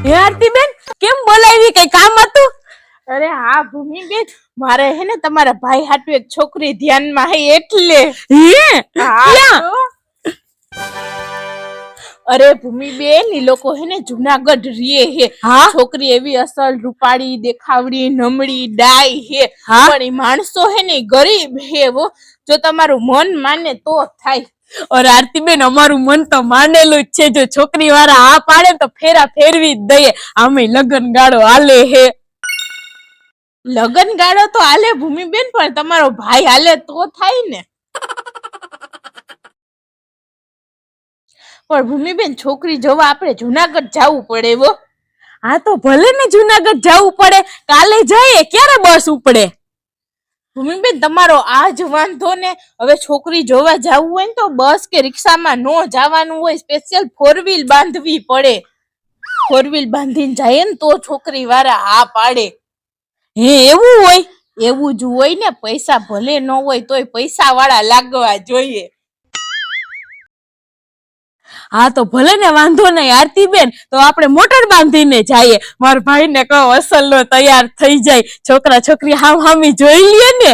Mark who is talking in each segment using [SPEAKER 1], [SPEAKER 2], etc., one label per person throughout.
[SPEAKER 1] હે આરતીબેન કેમ બોલાવી, કઈ કામ હતું?
[SPEAKER 2] અરે હા ભૂમિબેન, મારે હે ને તમારા ભાઈ હાટુ એક છોકરી ધ્યાનમાં હે એટલે.
[SPEAKER 1] હે
[SPEAKER 2] હા તો અરે ભૂમિબેન, ઈ લોકો હે ને જુનાગઢ રીએ હે.
[SPEAKER 1] હા
[SPEAKER 2] છોકરી એવી અસલ રૂપાળી દેખાવડી નમળી ડાય હે,
[SPEAKER 1] હા
[SPEAKER 2] પણ ઈ માણસો હે ને ગરીબ હે હો. જો તમારું મન માને તો થાય.
[SPEAKER 1] અરે આરતીબેન, અમારું મન તો માનેલું જ છે. જો છોકરી વાળા આ પાડે તો ફેરા ફેરવી જ દઈએ. આમે લગન ગાળો હાલે હે.
[SPEAKER 2] લગન ગાળો તો હાલે ભૂમિબેન, પણ તમારો ભાઈ હાલે તો થાય ને. પણ ભૂમિબેન, છોકરી જોવા આપણે જુનાગઢ જવું પડે હો.
[SPEAKER 1] હા તો ભલે ને જુનાગઢ જવું પડે, કાલે જઈએ. ક્યારે બસ ઉપડે?
[SPEAKER 2] ભૂમિબેન, તમારો આજ વાંધો ને. હવે છોકરી જોવા જવું હોય ને તો બસ કે રિક્ષામાં નો જવાનું હોય, સ્પેશિયલ 4 વ્હીલ બાંધવી પડે. 4 વ્હીલ બાંધીને જાય ને તો છોકરી વાળા હા પાડે.
[SPEAKER 1] હે એવું હોય?
[SPEAKER 2] એવું જ હોય ને. પૈસા ભલે ન હોય તોય પૈસા વાળા લાગવા જોઈએ.
[SPEAKER 1] હા તો ભલે ને, વાંધો નહીં આરતીબેન. તો આપણે મોટર બાંધીને જઈએ. મારા ભાઈ ને કહો અસલ નો તૈયાર થઈ જાય. છોકરા છોકરી હામ હામી જોઈ લઈએ ને,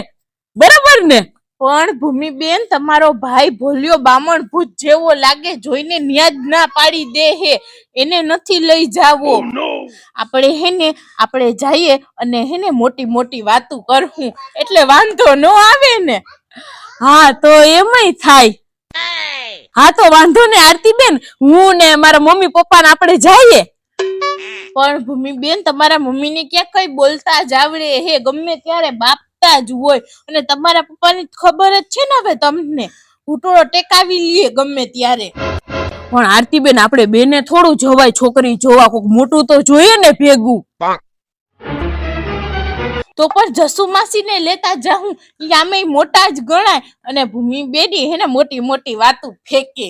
[SPEAKER 1] બરાબર ને?
[SPEAKER 2] પણ ભૂમિબેન, તમારો ભાઈ ભોલ્યો બામણ ભૂત જેવો લાગે, જોઈને ન્યાજ ના પાડી દે હે. એને નથી લઈ જાવો. આપણે હે ને આપણે જઈએ અને હે ને મોટી મોટી વાતો કરશું, એટલે વાંધો ન આવે ને.
[SPEAKER 1] હા તો એમય થાય. હા તો વાંધો ને આરતીબેન, હું ને મારા મમ્મી પપ્પા ને આપણે જઈએ.
[SPEAKER 2] પણ ભૂમિબેન, તમારા મમ્મી ને ક્યાં કઈ બોલતા જ આવડે હે, ગમે ત્યારે બાપતા જ હોય. અને તમારા પપ્પાની ખબર જ છે ને હવે તમને, ઘૂંટડો ટેકાવી લઈએ ગમે ત્યારે.
[SPEAKER 1] પણ આરતીબેન, આપણે બેને થોડું જવાય છોકરી જોવા, કોક મોટું તો જોઈએ ને ભેગું.
[SPEAKER 2] તો પણ જસુ માસી ને લેતા જાઉં, ઈ આમે મોટા જ ગણાય. અને ભૂમિબેન હે ને મોટી મોટી વાતો ફેંકે.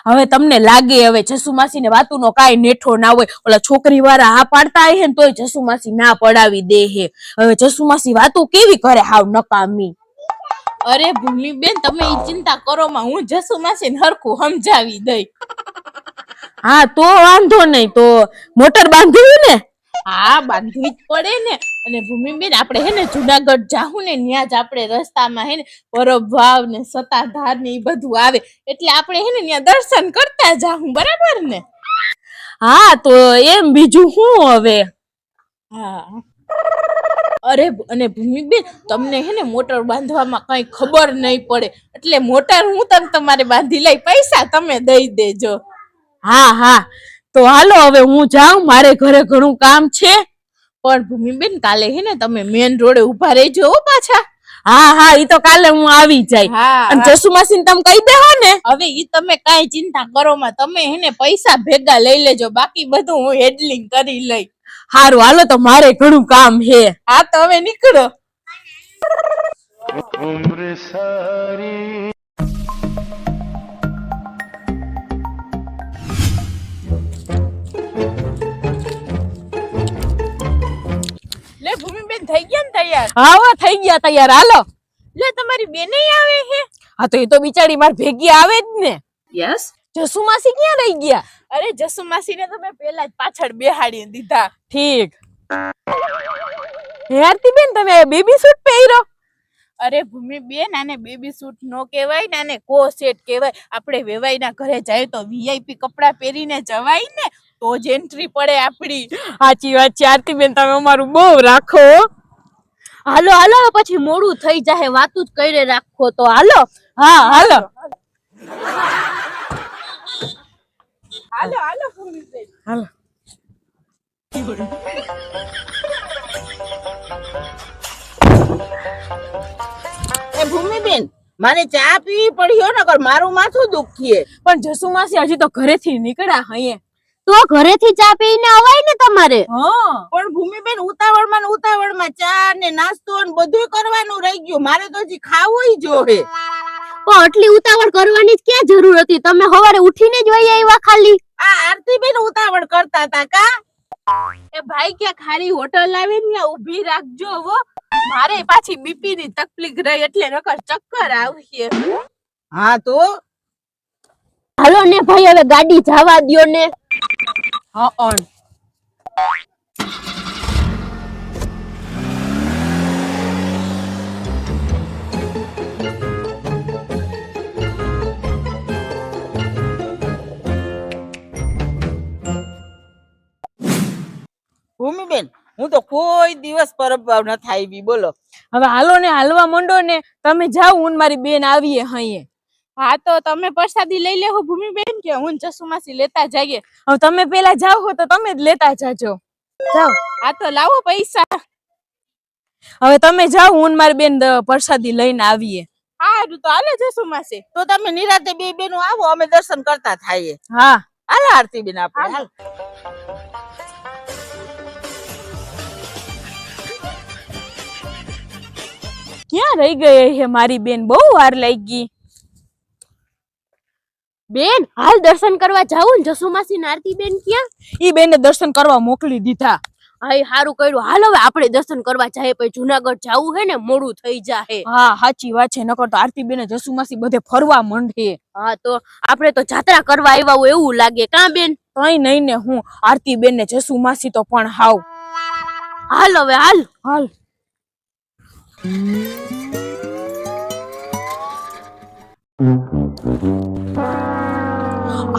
[SPEAKER 1] હવે તમને લાગે હવે જસુ માસી ને વાતું નો કાઈ નેઠો ના હોય. ઓલા છોકરી વાળા હા પાડતા હે ને તોય જસુ માસી ના પડાવી દે હે. હવે જસુ માસી વાતું કેવી કરે, હાવ નકામી.
[SPEAKER 2] અરે ભૂમિબેન, તમે ઈ ચિંતા કરો માં, હું જસુ માસી ને હરખું સમજાવી દઈ.
[SPEAKER 1] હા તો વાંધો નહીં. તો મોટર બાંધવી ને?
[SPEAKER 2] હા, બાંધવી જ પડે ને. અને ભૂમિબેન, આપણે હે ને જુનાગઢ જાહું ને, ન્યા જ આપણે રસ્તામાં હે ને પરબ વાવ ને સતાધાર ને ઈ બધું આવે, એટલે આપણે હે ને ન્યા દર્શન કરતા જાહું, બરાબર ને?
[SPEAKER 1] હા તો એમ, બીજું શું હવે.
[SPEAKER 2] હા. અરે અને ભૂમિબેન, તમને હે ને મોટર બાંધવામાં કઈ ખબર નહીં પડે, એટલે મોટર હું તમારે બાંધી લઈ, પૈસા તમે દઈ દેજો.
[SPEAKER 1] હા હા તો હાલો હવે હું જાઉં, મારે ઘરે ઘણું કામ છે.
[SPEAKER 2] પણ ભૂમિબેન, કાલે હે ને તમે મેન રોડે ઉભા રહેજો હો પાછા.
[SPEAKER 1] હા હા, ઈ તો કાલે હું આવી જાય. અને
[SPEAKER 2] હા.
[SPEAKER 1] જસુ માસી તમે કહી દેહો ને.
[SPEAKER 2] હવે ઈ તમે કાઈ ચિંતા કરો માં, તમે હે ને પૈસા ભેગા લઈ લેજો, બાકી બધું હું હેડલિંગ કરી લઈ.
[SPEAKER 1] હારું હાલો, તો મારે ઘણું કામ હે.
[SPEAKER 2] હા તો હવે નીકળો.
[SPEAKER 3] ઉમ્ર સારી
[SPEAKER 2] લે ભૂમિબેન, થઈ ગયા ને તૈયાર?
[SPEAKER 1] હા હો, થઈ ગયા તૈયાર, હાલો.
[SPEAKER 2] લે તમારી બેને આવે હે?
[SPEAKER 1] હા તો એ તો બિચારી માર ભેગી આવે જ ને.
[SPEAKER 2] યસ.
[SPEAKER 1] જસુ માસી ક્યાં રહી ગયા?
[SPEAKER 2] અરે જસુ માસી ને તમે પેલા જ પાછળ બેહાડી દીધા.
[SPEAKER 1] ઠીક. હે આરતીબેન, તમે બેબી સૂટ પહેર્યો?
[SPEAKER 2] અરે ભૂમિબેન, આને બેબી સૂટ નો કહેવાય ને, આને કો સેટ કહેવાય. આપણે વેવાઈના ઘરે જાય તો વીઆઈપી કપડા પહેરીને જવાય ને, તો જ એન્ટ્રી પડે આપડી.
[SPEAKER 1] સાચી વાત છે આરતીબેન, તમે અમારું બહુ રાખો.
[SPEAKER 2] હાલો હાલો, પછી મોડું થઈ જાય, વાતું જ કરે રાખો તો. હાલો.
[SPEAKER 1] હા હાલો.
[SPEAKER 2] હાલો હાલો ભૂમિબેન.
[SPEAKER 1] હાલો.
[SPEAKER 2] એ ભૂમિબેન, મારે ચા પીવી પડી હો, નકર મારું માથું દુખીએ.
[SPEAKER 1] પણ જસુ માસી હજી તો ઘરેથી નીકળ્યા હૈયે.
[SPEAKER 2] તો ઘરેથી ચા પીને અવાય ને તમારે.
[SPEAKER 1] હા.
[SPEAKER 2] પણ ભૂમિબેન, ઉતાવળમાં ચા ને નાસ્તો ને બધું કરવાનું રહી ગયું. મારે તો હજી ખાવું જોહે.
[SPEAKER 4] પણ આટલી ઉતાવળ કરવાની જ ક્યાં જરૂર હતી? તમે સવારે ઉઠીને જ વહી આવ્યા ખાલી.
[SPEAKER 2] આ આરતીબેન ઉતાવળ કરતા હતા કા? એ ભાઈ, ક્યાં ખારી હોટલ આવીને ત્યાં ઊભી રાખજો હો. મારે પાછી બીપી ની તકલીફ રહી, એટલે નકર ચક્કર આવશે. હા તો
[SPEAKER 4] હાલો ને ભાઈ, હવે ગાડી જવા દ્યો ને.
[SPEAKER 1] હા.
[SPEAKER 5] ભૂમિબેન, હું તો કોઈ દિવસ પરબ ન થાય બોલો.
[SPEAKER 1] હવે હાલો ને, હાલવા માંડો ને. તમે જાઓ, હું ને મારી બેન આવીએ હઈએ.
[SPEAKER 2] હા તો તમે પ્રસાદી લઈ લેહો ભૂમિબેન, કે હું ને જસુમાસી લેતા જઈએ?
[SPEAKER 1] હવે તમે પેલા જાઓ હો તો તમે જ લેતા જાજો. જાઓ.
[SPEAKER 2] હા તો લાવો પૈસા.
[SPEAKER 1] હવે તમે જાઓ, હું ને મારી બેન પ્રસાદી લઈને આવીએ.
[SPEAKER 2] હારું તો હાલે જસુમાસી.
[SPEAKER 5] તો તમે નિરાતે બે બેનો આવો, અમે દર્શન કરતા થાઈએ.
[SPEAKER 1] હા
[SPEAKER 5] હાલ આરતીબેન, આપણે હાલ.
[SPEAKER 1] ક્યાં રહી ગઈ હે મારી બેન? બહુ વાર લાગી.
[SPEAKER 4] બેન હાલ દર્શન કરવા જાવું ને, જસુમાસી ને આરતી બેન ક્યાં?
[SPEAKER 1] ઈ બેને દર્શન કરવા મોકલી દીધા.
[SPEAKER 4] હા હારું કર્યું. હાલ હવે આપણે દર્શન કરવા જાય, પછી જુનાગઢ જાવું હે ને, મોડું થઈ જાહે.
[SPEAKER 1] હા સાચી વાત છે, નકર તો આરતી બેને જસુમાસી બધે ફરવા માંડે.
[SPEAKER 4] હા તો આપણે તો જાત્રા કરવા આવ્યા હોય એવું લાગે, કાં બેન?
[SPEAKER 1] કઈ નહીં ને, હું આરતી બેન ને જસુમાસી તો પણ હાવ.
[SPEAKER 4] હાલ હવે હાલ.
[SPEAKER 1] હાલ.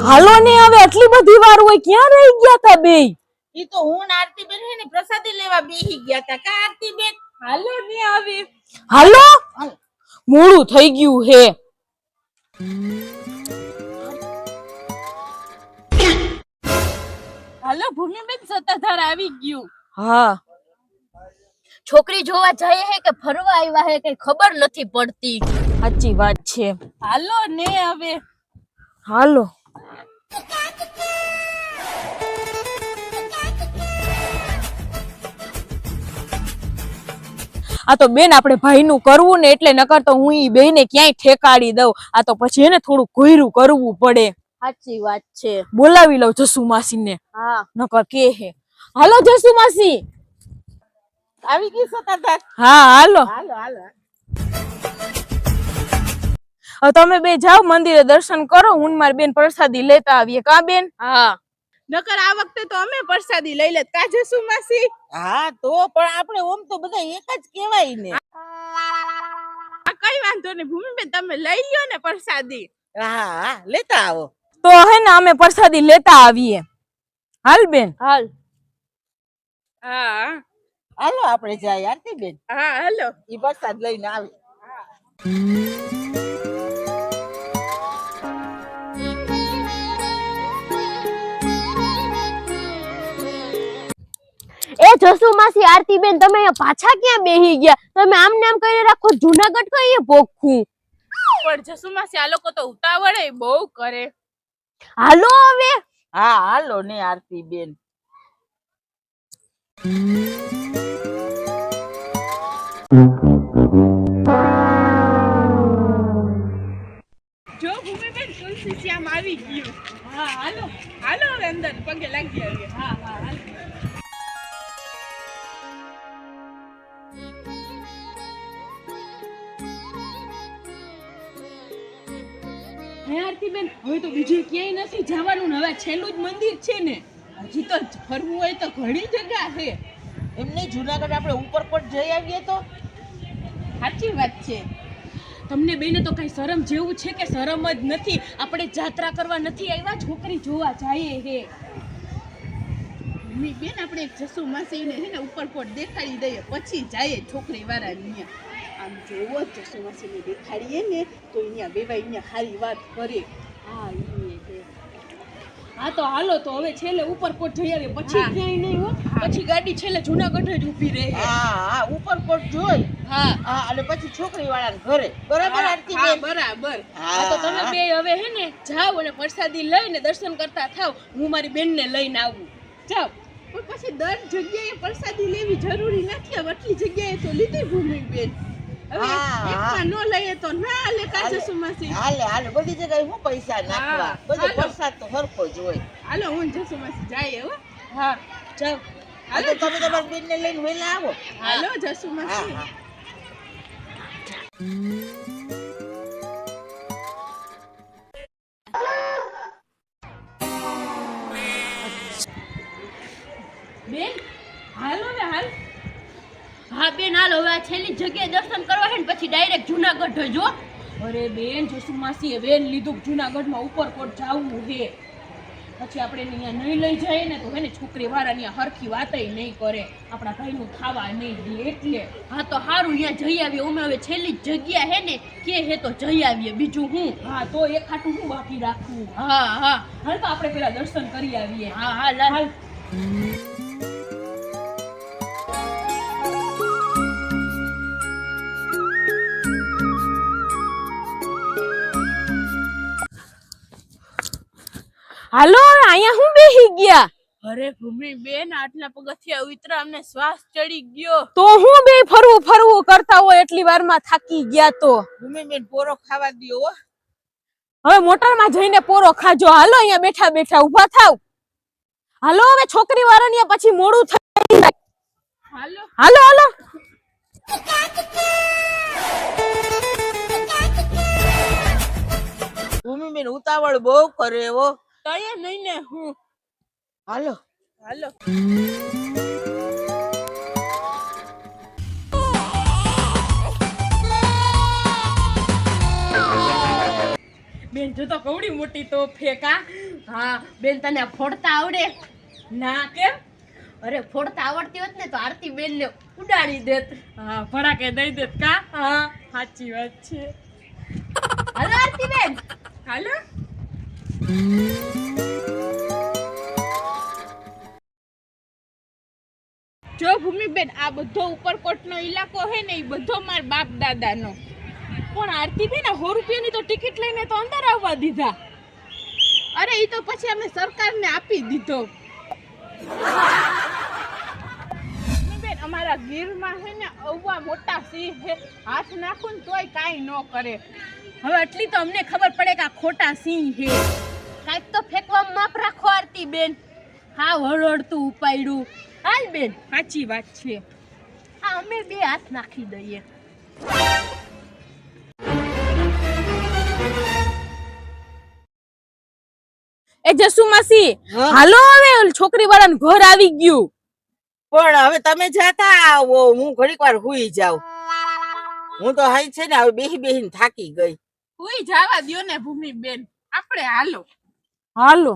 [SPEAKER 1] હાલો ને, હવે આટલી બધી વાર હોય, ક્યાં રહી ગયા તા બે?
[SPEAKER 5] ઈ તો હું ને આરતીબેન હે ને પ્રસાદી લેવા બેહી ગયા તા. કા આરતીબેન?
[SPEAKER 2] હાલો ને આવે.
[SPEAKER 1] હાલો, મોડું થઈ ગયું હે.
[SPEAKER 2] હાલો ભૂમિબેન, સત્તાધાર આવી ગયું.
[SPEAKER 1] હા,
[SPEAKER 4] છોકરી જોવા જાય હે કે ફરવા આવ્યા હે કઈ ખબર નથી પડતી.
[SPEAKER 1] સાચી વાત છે.
[SPEAKER 2] હાલો ને હવે.
[SPEAKER 1] હાલો. આ તો બેન આપણે ભાઈનું કરવું ને, એટલે નકર તો હું ઈ બેને ક્યાંય ઠેકાડી દઉં. આ તો પછી એને થોડું ઘોયરું કરવું પડે.
[SPEAKER 4] સાચી વાત છે.
[SPEAKER 1] બોલાવી લઉં જસુમાસી ને,
[SPEAKER 4] હા
[SPEAKER 1] નકર કે હે. હાલો જસુમાસી.
[SPEAKER 5] આવી ગઈ સતાધાર?
[SPEAKER 1] હા હાલો.
[SPEAKER 5] હાલો હાલો.
[SPEAKER 1] હવે તમે બે જાઓ મંદિરે દર્શન કરો, હું ને મારી બેન પ્રસાદી લેતા આવીએ. કા બેન?
[SPEAKER 4] હા
[SPEAKER 2] નકર આ વખતે તો અમે પ્રસાદી લઈ લેત. કા જસુમાસી?
[SPEAKER 5] હા તો પણ આપણે ઓમ તો બધા એક જ કહેવાય ને.
[SPEAKER 2] આ કઈ વાંધો નહીં ભૂમિબેન, તમે લઈ લ્યો ને પ્રસાદી.
[SPEAKER 5] હા હા, લેતા આવો.
[SPEAKER 1] તો હે ને અમે પ્રસાદી લેતા આવીએ. હાલ બેન.
[SPEAKER 4] હાલ.
[SPEAKER 2] હા
[SPEAKER 5] હાલો આપણે જાય આરતીબેન.
[SPEAKER 2] હા હાલો.
[SPEAKER 5] ઈ પ્રસાદ લઈને આવે.
[SPEAKER 4] એ જસુમાસી આરતી બેન, તમે અહીંયા પાછા ક્યાં બેહી ગયા? તમે આમને આમ કરી રાખો, જુનાગઢ કઈ ભોખું.
[SPEAKER 2] પણ જસુમાસી આ લોકો તો ઉતાવળે બહુ કરે.
[SPEAKER 4] હાલો હવે.
[SPEAKER 5] હા હાલો ને આરતીબેન.
[SPEAKER 2] જો ભૂમિબેન, તુલસી શ્યામ આવી ગયું. હા હાલો હાલો, હવે અંદર પગે લાગી આવીએ. હા હા હાલો.
[SPEAKER 1] આરતી બેન, હવે તો બીજે ક્યાંય નથી જવાનું. હવે છેલ્લું જ મંદિર છે ને, હજી તો ફરવું હોય તો ઘણી જગ્યા છે.
[SPEAKER 5] એમને જુનાગઢ આપણે ઉપરકોટ જઈ આવીએ તો?
[SPEAKER 2] સાચી વાત છે.
[SPEAKER 1] તમને બેને તો કઈ શરમ જેવું છે કે શરમ જ નથી? આપણે જાત્રા કરવા નથી આવ્યા, છોકરી જોવા જઈએ હે.
[SPEAKER 2] બેન આપણે જસુમાસીને હે ને ઉપરકોટ દેખાડી દઈએ, પછી જાય છોકરી વાળા અહીંયા. આમ જોવો જસુમાસીને દેખાડીએ ને તો અહીંયા બેવાય અહીંયા સારી વાત કરે.
[SPEAKER 1] હા તો હાલો, તો હવે છેલ્લે ઉપરકોટ જઈ આવીએ, પછી ક્યાંય નહીં હો. પછી ગાડી છેલ્લે જુનાગઢ જ ઊભી રહે.
[SPEAKER 5] હા હા, ઉપરકોટ જોઈ.
[SPEAKER 1] હા
[SPEAKER 5] હા, અને પછી છોકરી વાળાના ઘરે. બરાબર
[SPEAKER 2] હા
[SPEAKER 5] આરતીબેન?
[SPEAKER 2] બરાબર.
[SPEAKER 1] હા તો તમે બે હવે હે ને જાઓ અને પ્રસાદી લઈને દર્શન કરતા થાવ. હું મારી બેનને લઈને આવું. જાઓ.
[SPEAKER 2] પણ પછી દર જગ્યાએ પ્રસાદી લેવી જરૂરી નથી. હવે આટલી જગ્યાએ તો લીધી ભૂમિબેન. હવે
[SPEAKER 5] હા,
[SPEAKER 2] એકમાં ન લઈએ તો ના લે. કા જસુમાસી?
[SPEAKER 5] હાલે હાલે, બધી જગ્યાએ હું પૈસા નાખવા?
[SPEAKER 2] હા,
[SPEAKER 5] બધો
[SPEAKER 2] હાલો.
[SPEAKER 5] પ્રસાદ તો હરખો જ હોય.
[SPEAKER 2] હાલો હું ને જસુમાસી જાય. હો
[SPEAKER 1] હા જાઓ.
[SPEAKER 5] હા તો તમે તમારી બેનને લઈને વહેલા આવો.
[SPEAKER 2] હાલો
[SPEAKER 5] હા
[SPEAKER 2] જસુમાસી.
[SPEAKER 5] હા.
[SPEAKER 1] બે
[SPEAKER 4] હાલ હવે આ છેલ્લી જગ્યાએ દર્શન કરવા છે ને પછી ડાયરેક્ટ જુનાગઢ જો.
[SPEAKER 1] અરે બેન જસુ માસીએ બેન લીધું જુનાગઢમાં ઉપરકોટ જાવું હે પછી આપણે એને અહીંયા નહીં લઈ જઈએ ને તો હે ને છોકરી વાળા ત્યાં હરખી વાતય નહીં કરે આપણા ભાઈનું ખાવા નહીં દે એટલે
[SPEAKER 4] હા તો હારું અહીંયા જઈ આવીએ. અમે હવે છેલ્લી જગ્યા હે ને કે હે તો જઈ આવીએ. બીજું હું
[SPEAKER 1] હા તો એક ખાટું હું બાકી રાખવું
[SPEAKER 4] હા હા
[SPEAKER 1] હાલ તો આપણે પેલા દર્શન કરી આવીએ
[SPEAKER 4] હા હા લાલ.
[SPEAKER 1] હાલ હાલો અહીંયા હું બેહી ગયા
[SPEAKER 2] અરે ભૂમિ બેન આટલા પગથિયા ઉતરા અમને શ્વાસ ચડી ગયો.
[SPEAKER 1] તો હું બે ફરવું કરતા હોય એટલી વારમાં થાકી ગયા તો
[SPEAKER 2] ભૂમિ બેન પોરો ખાવા દ્યો હો.
[SPEAKER 1] હવે મોટરમાં જઈને પોરો ખાજો હાલો અહીંયા બેઠા બેઠા ઊભા થાવ હાલો હવે છોકરી વાળાની પછી મોડું થઈ જાય
[SPEAKER 2] હાલો
[SPEAKER 1] હાલો હાલો
[SPEAKER 5] ભૂમિ બેન ઉતાવળ બહુ કરે હો.
[SPEAKER 2] તય નહીં ને હું
[SPEAKER 5] હાલો
[SPEAKER 2] હાલો.
[SPEAKER 1] બેન જો તો કવડી મોટી તો ફેકા
[SPEAKER 4] હા બેન તને ફોડતા આવડે?
[SPEAKER 1] ના કેમ
[SPEAKER 4] અરે ફોડતા આવડતી હોત ને તો આરતી બેન ને ઉડાડી દેત.
[SPEAKER 1] હા ભડાકે દઈ દેત કા હા સાચી વાત છે
[SPEAKER 4] હાલો આરતી બેન.
[SPEAKER 1] હાલો
[SPEAKER 2] જો ભૂમિ બેન આ બધો ઉપરકોટનો ઇલાકો હે ને એ બધો માર બાપ દાદાનો.
[SPEAKER 1] પણ આરતી બેન 100 રૂપિયાની તો ટિકિટ લઈને તો અંદર આવવા દીધા.
[SPEAKER 2] અરે ઈ તો પછી અમે સરકારને આપી દીધો. ભૂમિ બેન અમારા ગીરમાં હે ને અવવા મોટા સિંહ હે હાથ નાખું ને તોય કાંઈ ન કરે.
[SPEAKER 1] હવે એટલી તો અમને ખબર પડે કે આ ખોટા સિંહ હે
[SPEAKER 4] કાંઈક તો ફેંકવામાં માપ રાખો આરતી બેન. હા વળવડતું ઉપાડ્યું. હાલ બેન
[SPEAKER 1] સાચી વાત છે
[SPEAKER 4] આ અમે બે હાથ નાખી દઈએ.
[SPEAKER 1] એ જસુ માસી હાલો હવે છોકરી વાળાનું ઘર આવી ગયું
[SPEAKER 5] પણ હવે તમે જાતા આવો હું ઘડીક વાર હુઈ જાઉં. હું તો હાઈ છે ને હવે બેહીને થાકી ગઈ.
[SPEAKER 2] હુઈ જવા દ્યો ને ભૂમિ બેન આપણે હાલો.
[SPEAKER 1] હાલો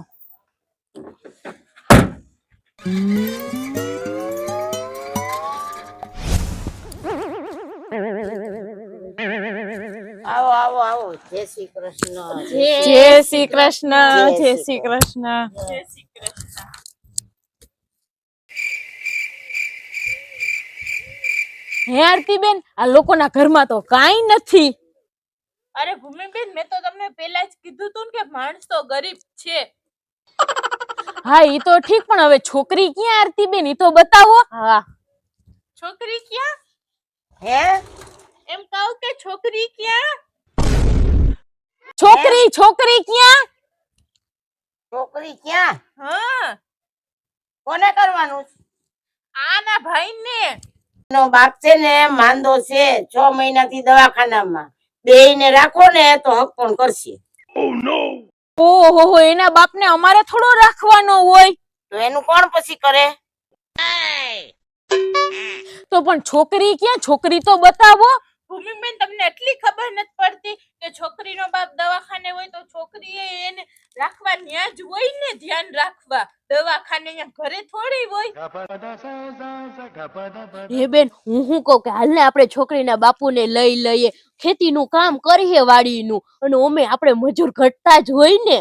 [SPEAKER 5] આવો આવો આવો જય શ્રી કૃષ્ણ.
[SPEAKER 1] જય શ્રી કૃષ્ણ જય શ્રી કૃષ્ણ
[SPEAKER 2] જય શ્રી કૃષ્ણ.
[SPEAKER 1] હે આરતી બેન આ લોકોના ઘરમાં તો કાંઈ નથી.
[SPEAKER 2] અરે ભૂમિ બેન મેં તો તમને પહેલા જ કીધું તું ને કે માણસ તો ગરીબ છે.
[SPEAKER 1] હા ઈ તો ઠીક પણ હવે છોકરી ક્યાં આરતી બેન ઈ તો બતાવો.
[SPEAKER 4] હા
[SPEAKER 2] છોકરી ક્યાં?
[SPEAKER 5] હે
[SPEAKER 2] એમ કહું કે છોકરી ક્યાં?
[SPEAKER 1] છોકરી ક્યાં
[SPEAKER 5] છોકરી ક્યાં?
[SPEAKER 2] હા
[SPEAKER 5] કોને કરવાનું?
[SPEAKER 2] આના ભાઈને.
[SPEAKER 5] નો બાપ છે ને માંદો છે 6 મહિનાથી દવાખાનામાં. બેયને રાખો ને તો હક પણ કરશે.
[SPEAKER 1] ઓહો એના બાપને અમારે થોડો રાખવાનો હોય
[SPEAKER 5] તો એનું કોણ પછી કરે?
[SPEAKER 1] તો પણ છોકરી ક્યાં છોકરી તો બતાવો.
[SPEAKER 2] ભૂમિબેન તમને એટલી ખબર નથી પડતી કે છોકરીનો બાપ દવાખાને હોય તો છોકરીએ એને રાખવા ન્યા જ હોય ને ધ્યાન રાખવા. દવાખાને અહીંયા ઘરે થોડી હોય.
[SPEAKER 4] હે બેન હું કહું કે હાલ ને આપણે છોકરીના બાપુને લઈ લઈએ. ખેતીનું કામ કરીએ વાડીનું અને ઓમે આપણે મજૂર ઘટતા જ હોય ને.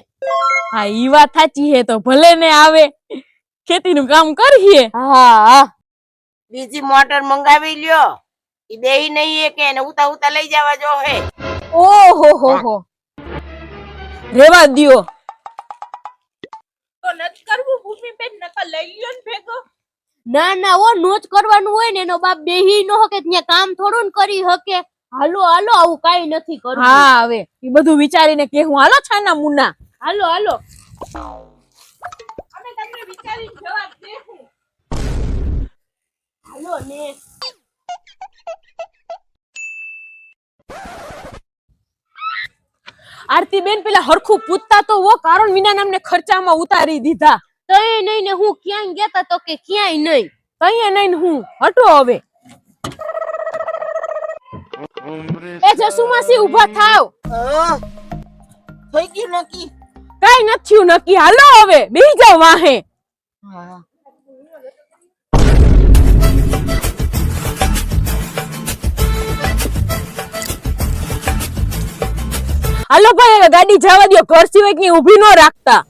[SPEAKER 1] હા ઈ વાત સાચી હે તો ભલે ને આવે ખેતીનું કામ કરીએ.
[SPEAKER 4] હા
[SPEAKER 5] બીજી મોટર મંગાવી લ્યો. ઈ દેઈ નહીં કે એને ઉતા લઈ જવા જો હે.
[SPEAKER 1] ઓહો રેવા દ્યો.
[SPEAKER 2] તો નથી કરવું ભૂમિબેન નકર લઈ લ્યો ને ભેગો.
[SPEAKER 4] ના ના ઓ નોચ કરવાનું હોય ને એનો બાપ બેહી ન હકે ત્યાં કામ થોડું ને કરી હકે. હાલો હાલો આવું કાઈ નથી કરવું.
[SPEAKER 1] હા હવે ઈ બધું વિચારીને કે હું હાલો છાના મુના.
[SPEAKER 4] હાલો હાલો
[SPEAKER 2] અમે તમને વિચારીને જવાબ દેશું.
[SPEAKER 4] હાલો ને
[SPEAKER 1] આરતી બેન પેલા હરખું પૂછતા તો વો કારણ વિના નામને ખર્ચામાં ઉતારી દીધા.
[SPEAKER 4] તઈ નહીં ને હું ક્યાંય ગયા તા તો કે ક્યાંય નહીં.
[SPEAKER 1] કઈ નહીં હું હટો હવે.
[SPEAKER 3] उम्र
[SPEAKER 4] એ જસુમાસી ઊભા થાવ.
[SPEAKER 5] થઈ ગયું નક્કી.
[SPEAKER 4] કઈ નથી થયું નક્કી. હાલો હવે બેહી જાવ વાહે.
[SPEAKER 5] હા
[SPEAKER 4] હાલો ભાઈ હવે ગાડી જવા દો. ઘર સિવાય કઈ ઊભી ન રાખતા.